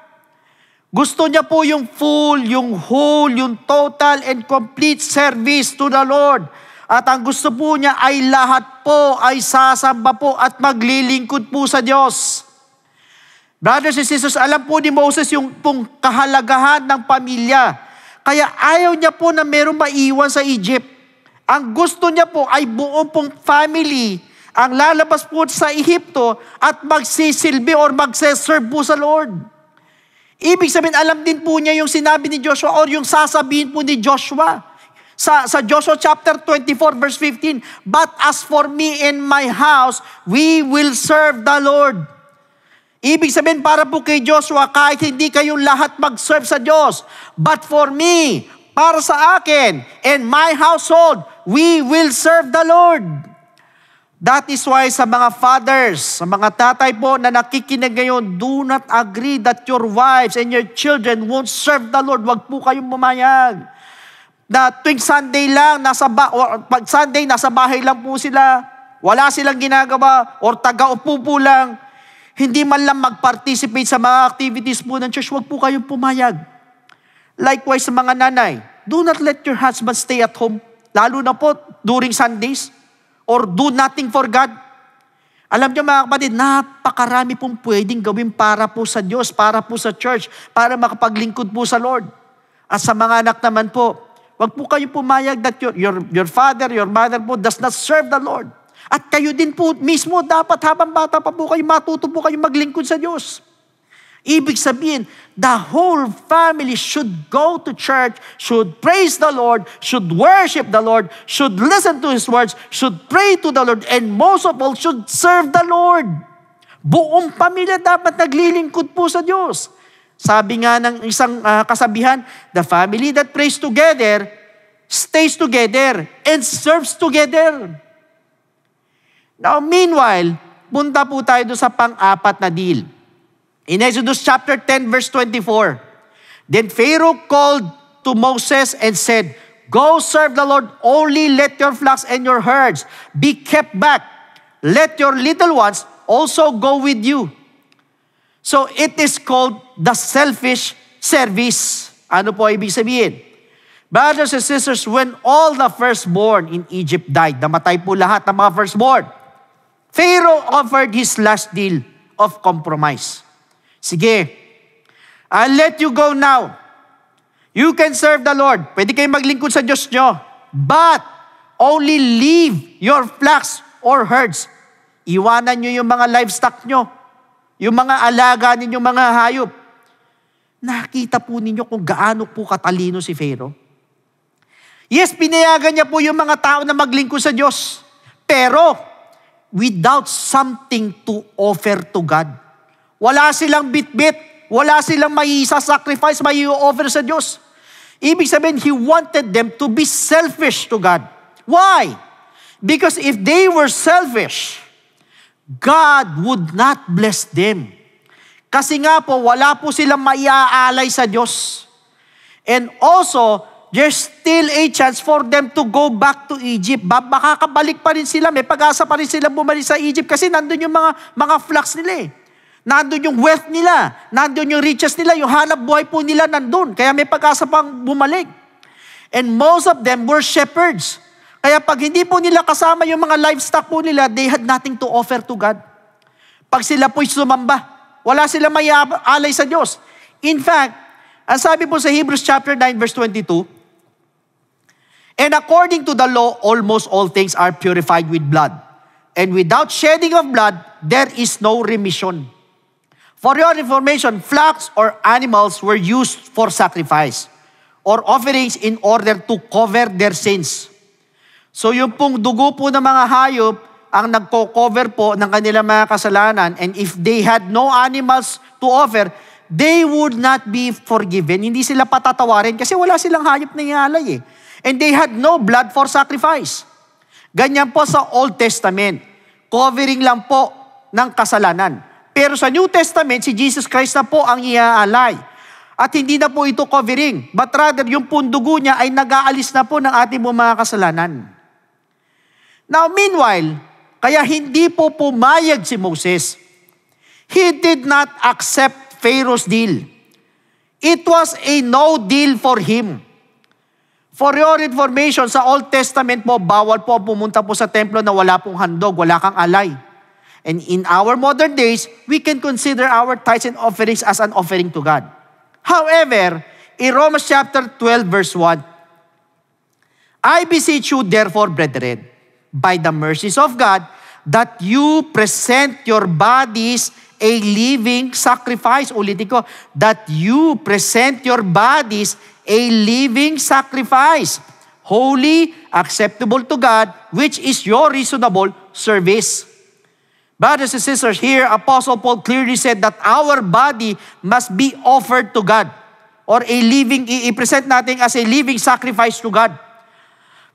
S2: Gusto niya po yung full, yung whole, yung total and complete service to the Lord. At ang gusto po niya ay lahat po ay sasamba po at maglilingkod po sa Diyos. Brothers and sisters, alam po ni Moses yung pong kahalagahan ng pamilya. Kaya ayaw niya po na merong maiwan sa Egypt. Ang gusto niya po ay buong pong family ang lalabas po sa Ehipto at magsisilbi or magseserve po sa Lord. Ibig sabihin, alam din po niya yung sinabi ni Joshua or yung sasabihin po ni Joshua. Sa Joshua chapter 24 verse 15, "But as for me and my house, we will serve the Lord." Ibig sabihin, para po kay Joshua, kahit hindi kayong lahat mag-serve sa Diyos, but for me, para sa akin, and my household, we will serve the Lord. That is why sa mga fathers, sa mga tatay po na nakikinig ngayon, do not agree that your wives and your children won't serve the Lord. Huwag po kayong pumayag. Na tuwing Sunday lang, pag Sunday, nasa bahay lang po sila, wala silang ginagawa, or taga-upo po lang, hindi man lang mag-participate sa mga activities po ng church, huwag po kayong pumayag. Likewise sa mga nanay, do not let your husband stay at home, lalo na po during Sundays, or do nothing for God. Alam niyo mga kapatid, napakarami pong pwedeng gawin para po sa Diyos, para po sa church, para makapaglingkod po sa Lord. At sa mga anak naman po, wag po kayong pumayag that your father, your mother po does not serve the Lord. At kayo din po mismo, dapat habang bata pa po kayo, matuto po kayo maglingkod sa Diyos. Ibig sabihin, the whole family should go to church, should praise the Lord, should worship the Lord, should listen to His words, should pray to the Lord, and most of all, should serve the Lord. Buong pamilya dapat naglilingkod po sa Diyos. Sabi nga ng isang kasabihan, the family that prays together, stays together, and serves together. Now, meanwhile, punta po tayo doon sa pang-apat na deal. In Exodus chapter 10, verse 24, "Then Pharaoh called to Moses and said, 'Go serve the Lord, only let your flocks and your herds be kept back. Let your little ones also go with you.'" So it is called the selfish service. Ano po ibig sabihin? Brothers and sisters, when all the firstborn in Egypt died, namatay po lahat ng mga firstborn, Pharaoh offered his last deal of compromise. Sige, I'll let you go now. You can serve the Lord. Pwede kayong maglingkod sa Diyos nyo. But only leave your flocks or herds. Iwanan nyo yung mga livestock nyo. Yung mga alaga ninyong mga hayop. Nakita po ninyo kung gaano po katalino si Pharaoh. Yes, pinayagan niya po yung mga tao na maglingkod sa Diyos. Pero, without something to offer to God. Wala silang bit-bit. Wala silang may sacrifice, may offer sa Diyos. Ibig sabihin, He wanted them to be selfish to God. Why? Because if they were selfish, God would not bless them. Kasi nga po, wala po silang maiaalay sa Diyos. And also, there's still a chance for them to go back to Egypt. Makakabalik pa rin sila, may pag-asa pa rin sila bumalik sa Egypt kasi nandun yung mga flocks nila eh. Nandun yung wealth nila, nandun yung riches nila, yung hanap buhay po nila nandun. Kaya may pag-asa pang bumalik. And most of them were shepherds. Kaya pag hindi po nila kasama yung mga livestock po nila, they had nothing to offer to God. Pag sila po'y sumamba, wala sila may alay sa Diyos. In fact, ang sabi po sa Hebrews chapter 9 verse 22, "And according to the law, almost all things are purified with blood. And without shedding of blood, there is no remission. For your information, flocks or animals were used for sacrifice or offerings in order to cover their sins." So yung pong dugo po ng mga hayop ang nagko-cover po ng kanilang mga kasalanan, and if they had no animals to offer, they would not be forgiven. Hindi sila patatawarin kasi wala silang hayop na ialay eh. And they had no blood for sacrifice. Ganyan po sa Old Testament. Covering lang po ng kasalanan. Pero sa New Testament, si Jesus Christ na po ang iaalay. At hindi na po ito covering, but rather yung pundugo niya ay nag-aalis na po ng ating mga kasalanan. Now, meanwhile, kaya hindi po pumayag si Moses. He did not accept Pharaoh's deal. It was a no deal for him. For your information, sa Old Testament po, bawal po pumunta po sa templo na wala pong handog, wala kang alay. And in our modern days, we can consider our tithes and offerings as an offering to God. However, in Romans chapter 12, verse 1, I beseech you, therefore, brethren, by the mercies of God, that you present your bodies a living sacrifice. Ulitin ko, that you present your bodies a living sacrifice, holy, acceptable to God, which is your reasonable service. Brothers and sisters, here Apostle Paul clearly said that our body must be offered to God, or a living, i-present natin as a living sacrifice to God.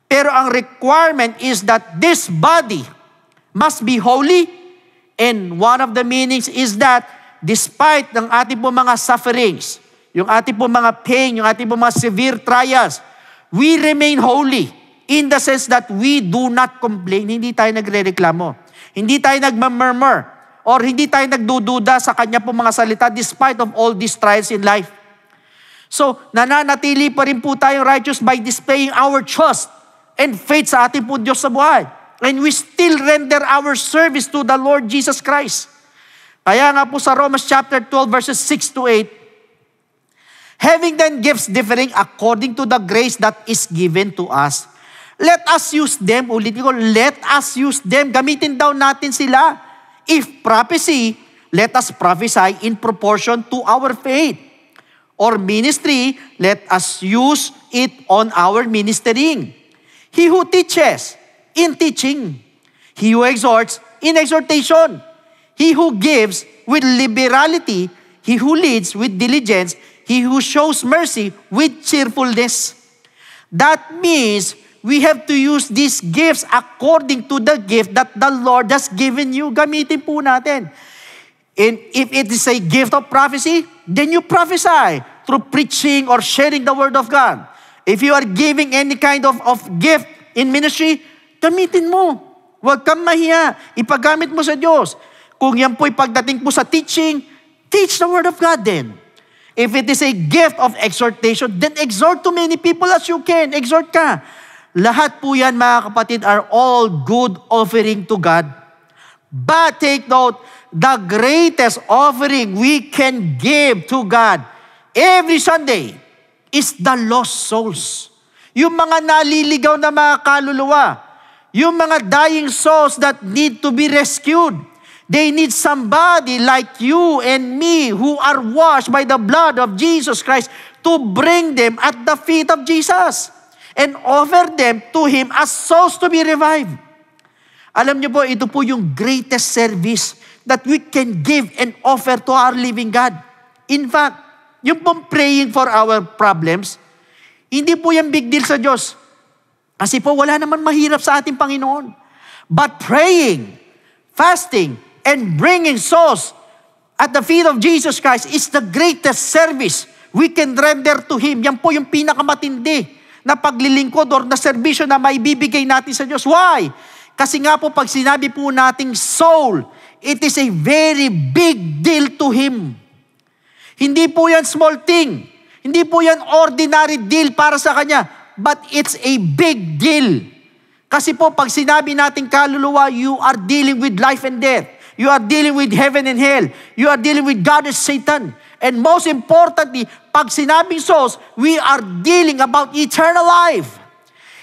S2: Pero ang requirement is that this body must be holy, and one of the meanings is that despite ng ating po mga sufferings, yung ating po mga pain, yung ating po mga severe trials, we remain holy in the sense that we do not complain. Hindi tayo nagre-reklamo. Hindi tayo nagmamurmur, or hindi tayo nagdududa sa kanya po mga salita despite of all these trials in life. So, nananatili pa rin po tayong righteous by displaying our trust and faith sa ating po Diyos sa buhay. And we still render our service to the Lord Jesus Christ. Kaya nga po sa Romans chapter 12 verses 6 to 8, having then gifts differing according to the grace that is given to us, let us use them. Ulitin ko, let us use them. Gamitin daw natin sila. If prophecy, let us prophesy in proportion to our faith. Or ministry, let us use it on our ministering. He who teaches, in teaching. He who exhorts, in exhortation. He who gives with liberality. He who leads with diligence. He who shows mercy with cheerfulness. That means we have to use these gifts according to the gift that the Lord has given you. Gamitin po natin. And if it is a gift of prophecy, then you prophesy through preaching or sharing the word of God. If you are giving any kind of gift in ministry, gamitin mo. Huwag kang mahiya. Ipagamit mo sa Diyos. Kung yan po'y pagdating po sa teaching, teach the word of God then. If it is a gift of exhortation, then exhort to many people as you can. Exhort ka. Lahat po yan, mga kapatid, are all good offering to God. But take note, the greatest offering we can give to God every Sunday is the lost souls. Yung mga naliligaw na mga kaluluwa, yung mga dying souls that need to be rescued. They need somebody like you and me who are washed by the blood of Jesus Christ to bring them at the feet of Jesus and offer them to Him as souls to be revived. Alam niyo po, ito po yung greatest service that we can give and offer to our living God. In fact, yung pong praying for our problems, hindi po yan big deal sa Diyos. Kasi po wala naman mahirap sa ating Panginoon. But praying, fasting, and bringing souls at the feet of Jesus Christ is the greatest service we can render to Him. Yan po yung pinakamatindi na paglilingkod or na serbisyo na maibibigay natin sa Diyos. Why? Kasi nga po pag sinabi po nating soul, it is a very big deal to Him. Hindi po yan small thing. Hindi po yan ordinary deal para sa Kanya. But it's a big deal. Kasi po pag sinabi nating kaluluwa, you are dealing with life and death. You are dealing with heaven and hell. You are dealing with God and Satan. And most importantly, pag sinabing souls, we are dealing about eternal life.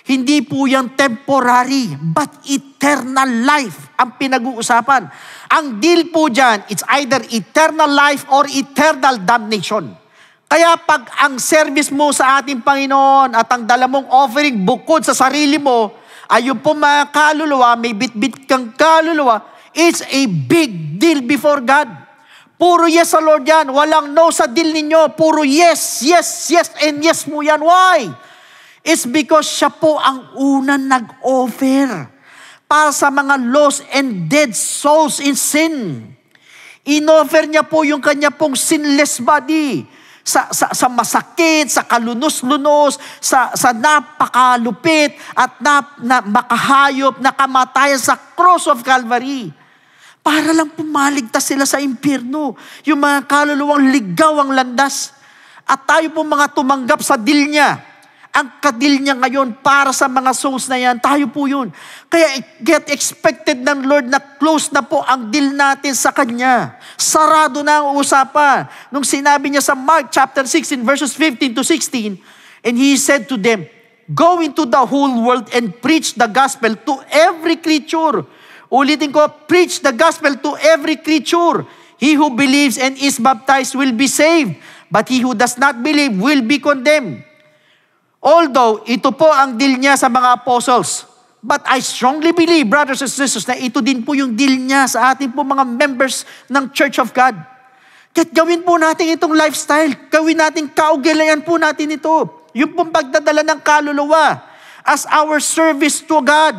S2: Hindi po yan temporary, but eternal life ang pinag-uusapan. Ang deal po dyan, it's either eternal life or eternal damnation. Kaya pag ang service mo sa ating Panginoon at ang dala mong offering bukod sa sarili mo, ay yung po mga kaluluwa, may bit-bit kang kaluluwa, it's a big deal before God. Puro yes sa Lord yan. Walang no sa deal ninyo. Puro yes, yes, yes, and yes mo yan. Why? It's because siya po ang unang nag-offer para sa mga lost and dead souls in sin. In-offer niya po yung kanya pong sinless body sa masakit, sa kalunos-lunos, sa napakalupit at na makahayop na kamatayan sa cross of Calvary. Para lang pumaligtas sila sa impyerno. Yung mga kaluluwang ligaw ang landas. At tayo po mga tumanggap sa deal niya. Ang kadil niya ngayon para sa mga souls na yan, tayo po yun. Kaya get expected ng Lord na close na po ang deal natin sa Kanya. Sarado na ang usapan. Nung sinabi niya sa Mark chapter 16 verses 15 to 16, and He said to them, Go into the whole world and preach the gospel to every creature. Ulitin ko, preach the gospel to every creature. He who believes and is baptized will be saved, but he who does not believe will be condemned. Although, ito po ang deal niya sa mga apostles. But I strongly believe, brothers and sisters, na ito din po yung deal niya sa ating po mga members ng Church of God. Kaya't gawin po natin itong lifestyle. Gawin natin, kaugalian po natin ito. Yung pong pagdadala ng kaluluwa as our service to God.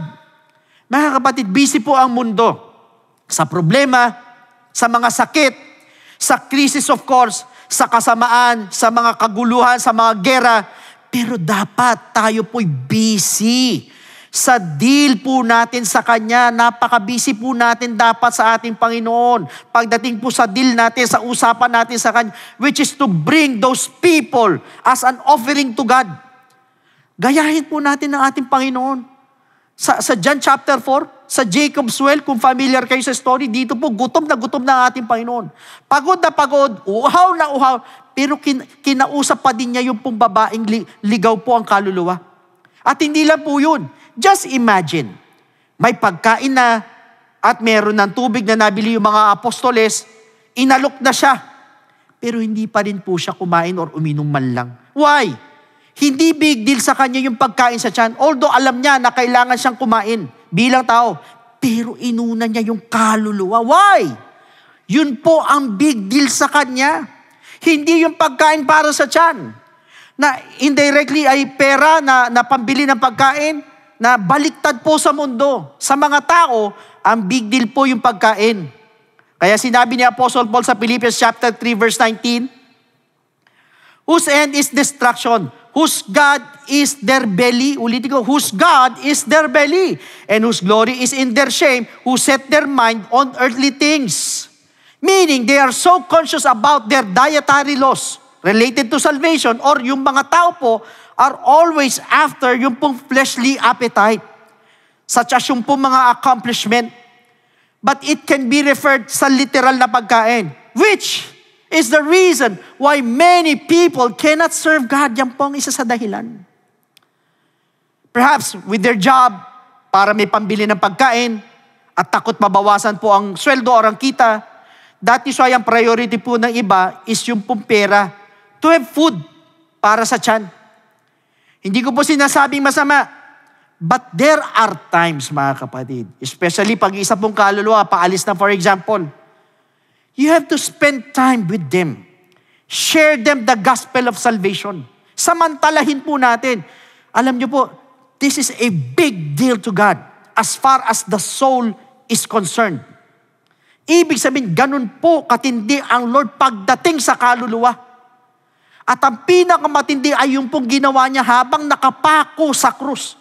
S2: Mga kapatid, busy po ang mundo sa problema, sa mga sakit, sa crisis of course, sa kasamaan, sa mga kaguluhan, sa mga gera. Pero dapat tayo po'y busy sa deal po natin sa Kanya. Napaka-busy po natin dapat sa ating Panginoon. Pagdating po sa deal natin, sa usapan natin sa Kanya, which is to bring those people as an offering to God. Gayahin po natin ang ating Panginoon. Sa John chapter 4, sa Jacob's Well, kung familiar kayo sa story, dito po gutom na ang ating Panginoon. Pagod na pagod, uhaw na uhaw, pero kinausap pa din niya yung pong babaeng ligaw po ang kaluluwa. At hindi lang po yun. Just imagine, may pagkain na at meron ng tubig na nabili yung mga apostoles, inalok na siya. Pero hindi pa rin po siya kumain or uminom man lang. Why? Hindi big deal sa kanya yung pagkain sa tiyan. Although alam niya na kailangan siyang kumain bilang tao. Pero inuna niya yung kaluluwa. Why? Yun po ang big deal sa kanya. Hindi yung pagkain para sa tiyan. Na indirectly ay pera na pambili ng pagkain, na baliktad po sa mundo. Sa mga tao, ang big deal po yung pagkain. Kaya sinabi ni Apostle Paul sa Philippians chapter 3 verse 19, whose end is destruction, whose God is their belly, ulitin ko, whose God is their belly, and whose glory is in their shame, who set their mind on earthly things. Meaning, they are so conscious about their dietary laws related to salvation, or yung mga tao po are always after yung pong fleshly appetite, such as yung pong mga accomplishment. But it can be referred sa literal na pagkain, which is the reason why many people cannot serve God. Yan po ang isa sa dahilan. Perhaps with their job, para may pambili ng pagkain, at takot mabawasan po ang sweldo o ang kita, that is why ang priority po ng iba is yung pong pera, to have food para sa tiyan. Hindi ko po sinasabing masama, but there are times, mga kapatid, especially pag isa pong kaluluwa, paalis na for example, you have to spend time with them. Share them the gospel of salvation. Samantalahin po natin. Alam niyo po, this is a big deal to God as far as the soul is concerned. Ibig sabihin, ganun po katindi ang Lord pagdating sa kaluluwa. At ang pinakamatindi ay yung pong ginawa niya habang nakapako sa krus.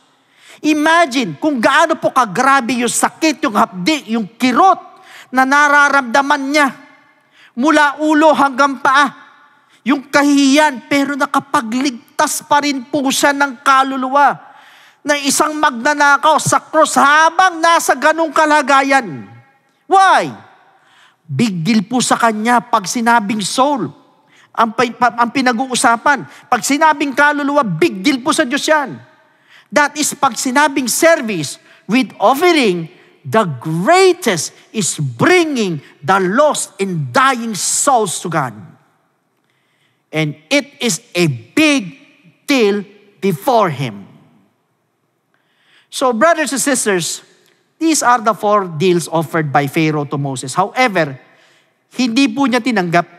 S2: Imagine kung gaano po kagrabe yung sakit, yung hapdi, yung kirot na nararamdaman niya. Mula ulo hanggang paa. Yung kahihiyan, pero nakapagligtas pa rin po siya ng kaluluwa. Na isang magnanakaw sa krus habang nasa ganong kalagayan. Why? Big deal po sa kanya pag sinabing soul. Ang pinag-uusapan. Pag sinabing kaluluwa, big deal po sa Diyos yan. That is pag sinabing service with offering, the greatest is bringing the lost and dying souls to God. And it is a big deal before Him. So brothers and sisters, these are the 4 deals offered by Pharaoh to Moses. However, hindi po niya tinanggap.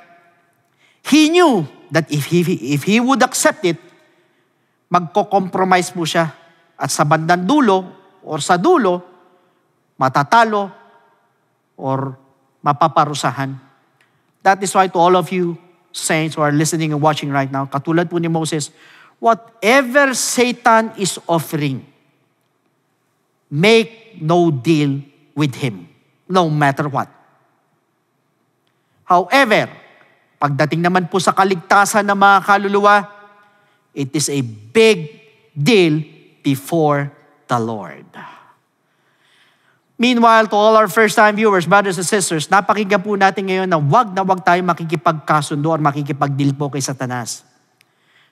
S2: He knew that if he would accept it, magko-compromise po siya. At sa bandang dulo, or sa dulo, matatalo, or mapaparusahan. That is why to all of you saints who are listening and watching right now, katulad po ni Moses, whatever Satan is offering, make no deal with him, no matter what. However, pagdating naman po sa kaligtasan ng mga kaluluwa, it is a big deal before the Lord. Meanwhile, to all our first-time viewers, brothers and sisters, napakinggan po natin ngayon na wag tayo makikipagkasundo or makikipagdeal po kay Satanas.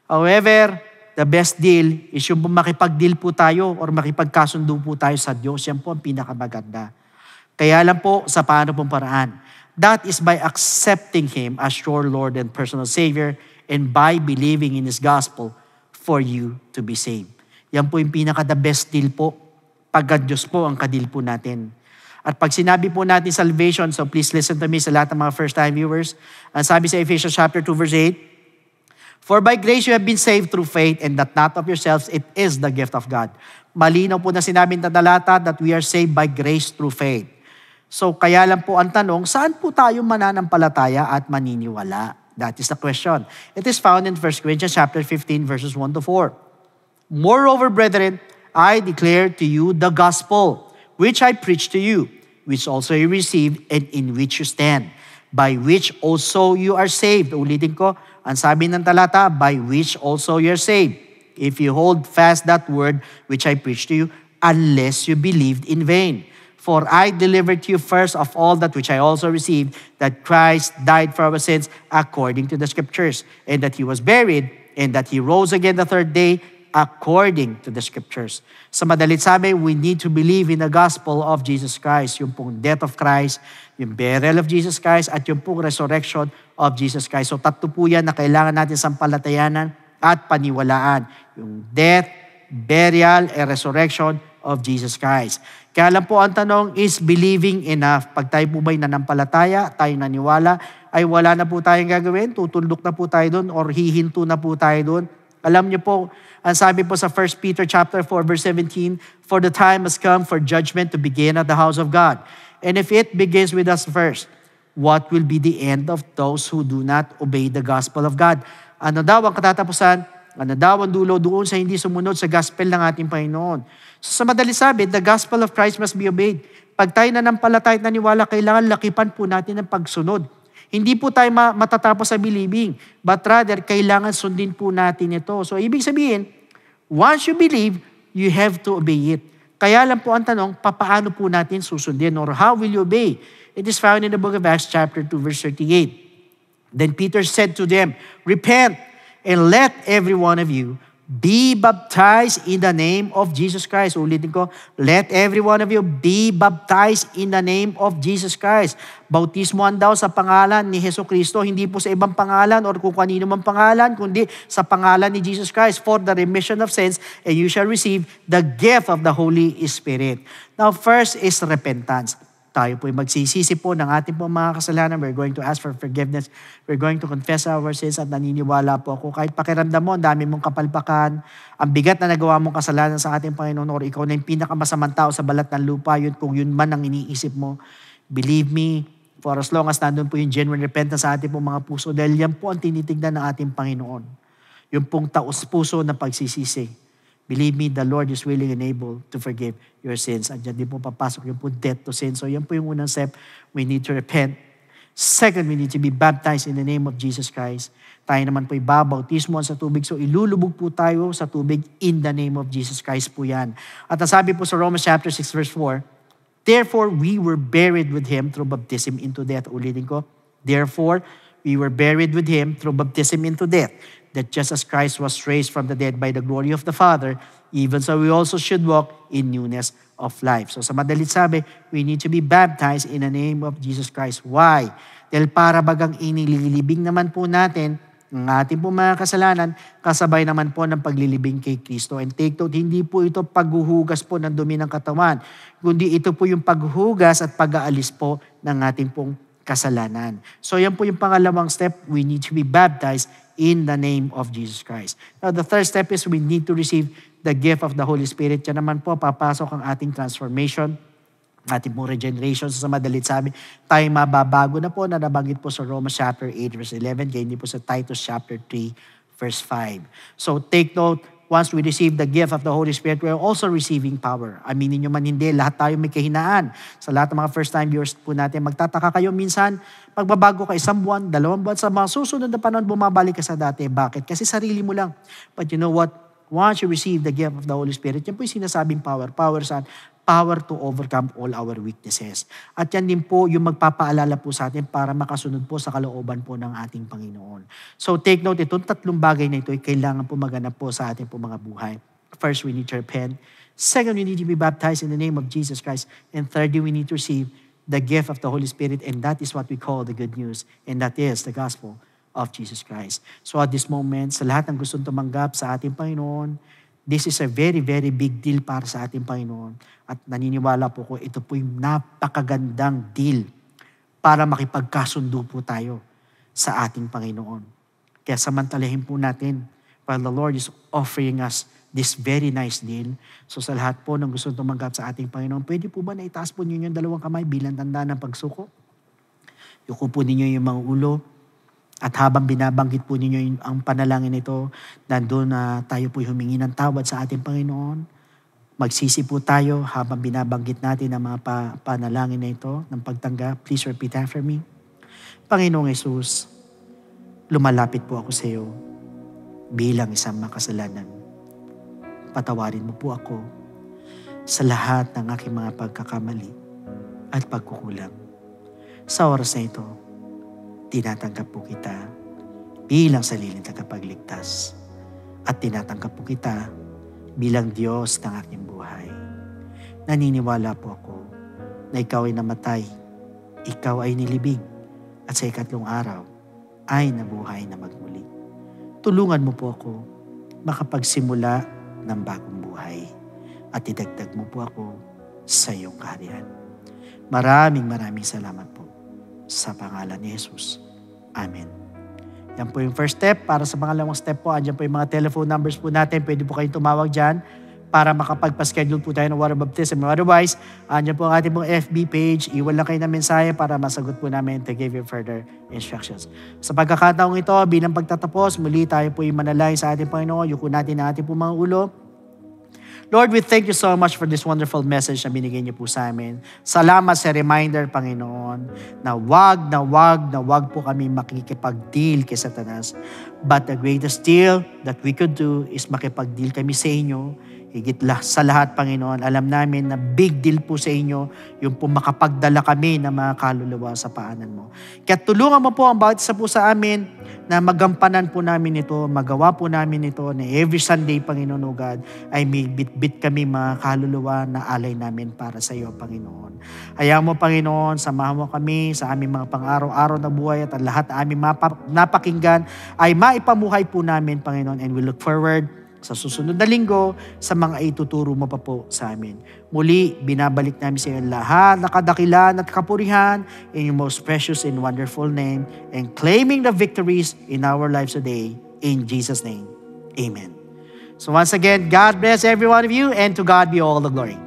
S2: However, the best deal is yung makipag-deal po tayo or makipagkasundo po tayo sa Diyos. Yan po ang pinakamaganda. Kaya lang po sa paano pong paraan. That is by accepting Him as your Lord and personal Savior and by believing in His gospel for you to be saved. Yan po yung pinaka-the best deal po. Pagka Diyos po ang kadil po natin. At pag sinabi po natin salvation, so please listen to me sa lahat ng mga first-time viewers. Ang sabi sa Ephesians chapter 2 verse 8, for by grace you have been saved through faith, and that not of yourselves, it is the gift of God. Malinaw po na sinabi ng talata that we are saved by grace through faith. So kaya lang po ang tanong, saan po tayo mananampalataya at maniniwala? That is the question. It is found in 1 Corinthians chapter 15 verses 1 to 4. Moreover, brethren, I declare to you the gospel, which I preach to you, which also you received, and in which you stand, by which also you are saved. Ulitin ko, ang sabi ng talata, by which also you are saved, if you hold fast that word which I preached to you, unless you believed in vain. For I delivered to you first of all that which I also received, that Christ died for our sins according to the Scriptures, and that He was buried, and that He rose again the third day according to the Scriptures. Sa madalit sabi, we need to believe in the gospel of Jesus Christ, yung pong death of Christ, yung burial of Jesus Christ, at yung pong resurrection of Jesus Christ. So tatlo po yan na kailangan natin sampalatayanan at paniwalaan. Yung death, burial, and resurrection of Jesus Christ. Kaya lang po ang tanong, is believing enough? Pag tayo po ba'y nanampalataya, tayo naniwala, ay wala na po tayong gagawin, tutulok na po tayo doon, or hihinto na po tayo doon. Alam niyo po, ang sabi po sa 1 Peter chapter 4 verse 17, for the time has come for judgment to begin at the house of God. And if it begins with us first, what will be the end of those who do not obey the gospel of God? Ano daw ang katatapusan? Ano daw ang dulo doon sa hindi sumunod sa gospel ng ating Panginoon? So sa madali sabi, the gospel of Christ must be obeyed. Pag tayo nanampalataya at naniwala, kailangan lakipan po natin ang pagsunod. Hindi po tayo matatapos sa believing, but rather, kailangan sundin po natin ito. So, ibig sabihin, once you believe, you have to obey it. Kaya lang po ang tanong, papaano po natin susundin or how will you obey? It is found in the book of Acts chapter 2 verse 38. Then Peter said to them, repent and let every one of you be baptized in the name of Jesus Christ. Ulitin ko, let every one of you be baptized in the name of Jesus Christ. Bautismoan daw sa pangalan ni Jesucristo, hindi po sa ibang pangalan or kung kanino man pangalan, kundi sa pangalan ni Jesus Christ for the remission of sins, and you shall receive the gift of the Holy Spirit. Now, first is repentance. Tayo po ay magsisisi po ng ating po mga kasalanan. We're going to ask for forgiveness. We're going to confess our sins at naniniwala po ako. Kahit pakiramdam mo, ang dami mong kapalpakan, ang bigat na nagawa mong kasalanan sa ating Panginoon, or ikaw na yung pinakamasamang tao sa balat ng lupa, yun kung yun man ang iniisip mo. Believe me, for as long as nandun po yung genuine repentance sa ating po mga puso, dahil yan po ang tinitignan ng ating Panginoon. Yung pong taos-puso na pagsisisi. Believe me, the Lord is willing and able to forgive your sins. At dyan din po papasok yung po death to sin. So yan po yung unang step. We need to repent. Second, we need to be baptized in the name of Jesus Christ. Tayo naman po ibabautismo sa tubig. So ilulubog po tayo sa tubig in the name of Jesus Christ po yan. At nasabi po sa Romans chapter 6 verse 4, therefore, we were buried with Him through baptism into death. Ulitin ko, therefore, we were buried with Him through baptism into death, that just as Christ was raised from the dead by the glory of the Father, even so we also should walk in newness of life. So sa madalit sabi, we need to be baptized in the name of Jesus Christ. Why? Dahil para bagang inililibing naman po natin ang ating po mga kasalanan, kasabay naman po ng paglilibing kay Kristo. And take note, hindi po ito paghuhugas po ng dumi ng katawan, kundi ito po yung paghuhugas at pag-aalis po ng ating pong kasalanan. So yan po yung pangalawang step, we need to be baptized in the name of Jesus Christ. Now, the third step is we need to receive the gift of the Holy Spirit. Yan naman po, papasok ang ating transformation, ating pong regeneration. So, sa madalit sabi, tayo mababago na po na nabanggit po sa Romans chapter 8 verse 11, kaya hindi po sa Titus chapter 3 verse 5. So, take note, once we receive the gift of the Holy Spirit, we're also receiving power. Aminin nyo man hindi, lahat tayo may kahinaan. Sa lahat ng mga first-time viewers po natin, magtataka kayo minsan, pagbabago ka 1 buwan, 2 buwan, sa mga susunod na panahon, bumabalik ka sa dati. Bakit? Kasi sarili mo lang. But you know what? Once you receive the gift of the Holy Spirit, yan po yung sinasabing power. Power saan? power to overcome all our weaknesses. At yan din po yung magpapaalala po sa atin para makasunod po sa kalooban po ng ating Panginoon. So take note, itong tatlong bagay na ito ay kailangan po maganap po sa ating po mga buhay. First, we need to repent. Second, we need to be baptized in the name of Jesus Christ. And thirdly, we need to receive the gift of the Holy Spirit, and that is what we call the good news, and that is the gospel of Jesus Christ. So at this moment, sa lahat ng gustong tumanggap sa ating Panginoon, this is a very, very big deal para sa ating Panginoon. At naniniwala po ko, ito po yung napakagandang deal para makipagkasundo po tayo sa ating Panginoon. Kaya samantalahin po natin while the Lord is offering us this very nice deal. So sa lahat po ng gustong tumanggap sa ating Panginoon, pwede po ba na itaas po ninyo yung dalawang kamay bilang tanda ng pagsuko? Yuko po ninyo yung mga ulo. At habang binabanggit po ninyo ang panalangin ito, nandun na tayo po humingi ng tawad sa ating Panginoon. Magsisi po tayo habang binabanggit natin ang mga panalangin na ito ng pagtanggap. Please repeat after me. Panginoong Yesus, lumalapit po ako sa iyo bilang isang makasalanan. Patawarin mo po ako sa lahat ng aking mga pagkakamali at pagkukulang. Sa oras na ito, tinatanggap po kita bilang sariling tagapagligtas at tinatanggap po kita bilang Diyos ng aking buhay. Naniniwala po ako na ikaw ay namatay, ikaw ay nilibing, at sa ikatlong araw ay nabuhay na magmuli. Tulungan mo po ako makapagsimula ng bagong buhay at idagdag mo po ako sa iyong kaharian. Maraming salamat po sa pangalan ni Jesus. Amen. Yan po yung first step. Para sa pangalawang step po, andyan po yung mga telephone numbers po natin. Pwede po kayong tumawag dyan para makapagpa-schedule po tayo ng water baptism. Otherwise, andyan po ang ating pong FB page. Iwan lang kayo ng mensahe para masagot po namin to give you further instructions. Sa pagkakataong ito, bilang pagtatapos, muli tayo po yung manalangin sa ating Panginoon. Yuko natin ang ating pong mga ulo. Lord, we thank you so much for this wonderful message na binigay niyo po sa amin. Salamat sa reminder, Panginoon, na wag po kami makikipag-deal kay Satanas. But the greatest deal that we could do is makipag-deal kami sa inyo. Higit sa lahat, Panginoon, alam namin na big deal po sa inyo yung po makapagdala kami ng mga kaluluwa sa paanan mo. Kaya tulungan mo po ang bawat isa po sa amin na magampanan po namin ito, magawa po namin ito na every Sunday, Panginoon o God, ay may bit-bit kami mga kaluluwa na alay namin para sa iyo, Panginoon. Hayaan mo, Panginoon, samahan mo kami sa aming mga pang-araw-araw na buhay at ang lahat na aming napakinggan ay maipamuhay po namin, Panginoon, and we look forward sa susunod na linggo sa mga ituturo mo pa po sa amin. Muli, binabalik namin sa iyo lahat na kadakilan at kapurihan in your most precious and wonderful name and claiming the victories in our lives today. In Jesus' name, amen. So once again, God bless every one of you and to God be all the glory.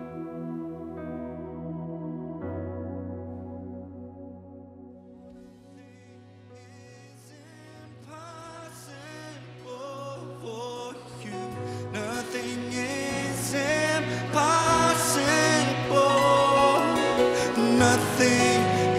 S3: Nothing